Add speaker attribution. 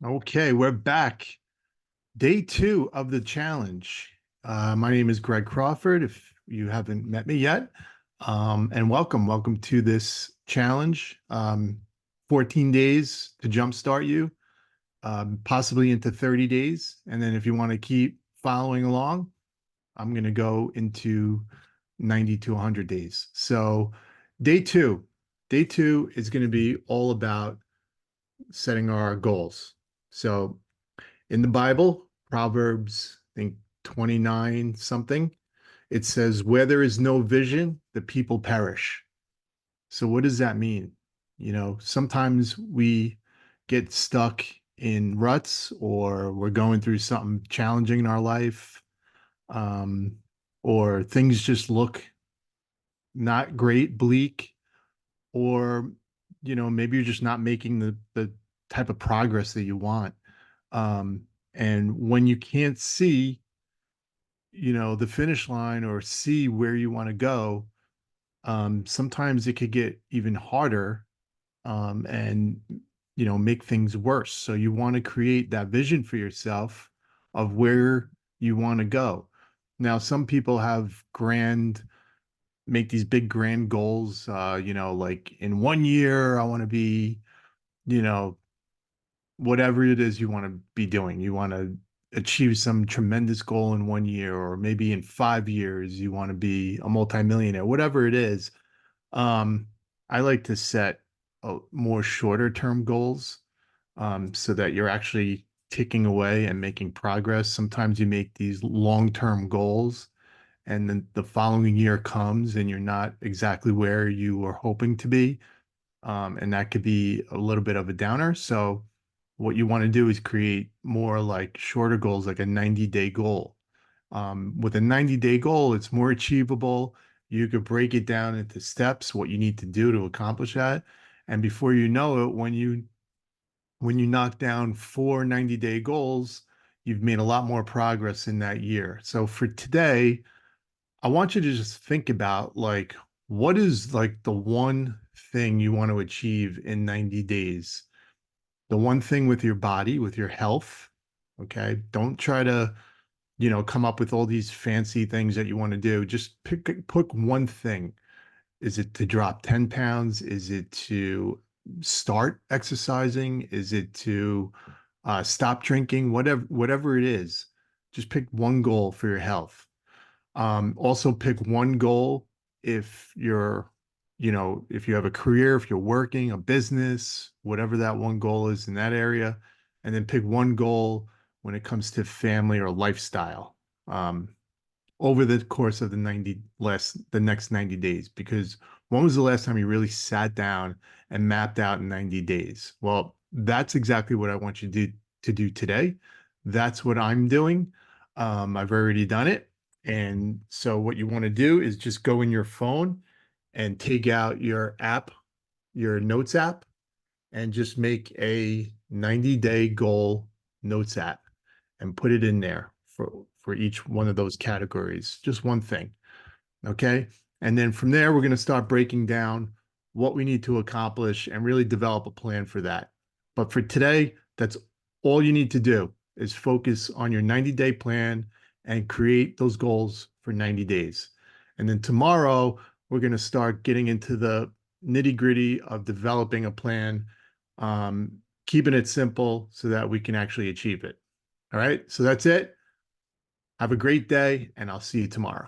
Speaker 1: Okay, we're back. Day two of the challenge. My name is Greg Crawford, if you haven't met me yet. And welcome. Welcome to this challenge. 14 days to jumpstart you, possibly into 30 days. And then if you want to keep following along, I'm going to go into 90 to 100 days. So, day two, day two is going to be all about setting our goals. So, in the Bible, Proverbs, I think 29 something, it says, where there is no vision, the people perish. So, what does that mean? Sometimes we get stuck in ruts or we're going through something challenging in our life, um, or things just look not great, bleak, or, maybe you're just not making the type of progress that you want. Um, and when you can't see, the finish line or see where you want to go, sometimes it could get even harder, and, make things worse. So you want to create that vision for yourself of where you want to go. Now, some people make these big grand goals, like in 1 year, I want to be, you know, whatever it is you want to be doing. You want to achieve some tremendous goal in 1 year, or maybe in 5 years, you want to be a multimillionaire, whatever it is. Um, I like to set more shorter term goals, so that you're actually ticking away and making progress. Sometimes you make these long term goals, and then the following year comes and you're not exactly where you were hoping to be. And that could be a little bit of a downer. So, what you want to do is create more like shorter goals, like a 90-day goal. With a 90-day goal, it's more achievable. You could break it down into steps, what you need to do to accomplish that. And before you know it, when you knock down 4 90-day goals, you've made a lot more progress in that year. So for today, I want you to just think about, like, what is like the one thing you want to achieve in 90 days? The one thing with your body, with your health. Okay. Don't try to, come up with all these fancy things that you want to do. Just pick one thing. Is it to drop 10 pounds? Is it to start exercising? Is it to stop drinking? Whatever it is, just pick one goal for your health. Also pick one goal if if you have a career, if you're working, a business, whatever that one goal is in that area, and then pick one goal when it comes to family or lifestyle, um, over the course of the next 90 days. Because when was the last time you really sat down and mapped out in 90 days? Well, that's exactly what I want you to do today. That's what I'm doing. I've already done it. And so what you want to do is just go in your phone and take out your app, your notes app, and just make a 90-day goal notes app and put it in there for each one of those categories, just one thing. Okay. And then from there, we're going to start breaking down what we need to accomplish and really develop a plan for that. But for today, that's all you need to do is focus on your 90-day plan and create those goals for 90 days. And then tomorrow, we're going to start getting into the nitty gritty of developing a plan, um, keeping it simple so that we can actually achieve it. All right. So that's it. Have a great day, and I'll see you tomorrow.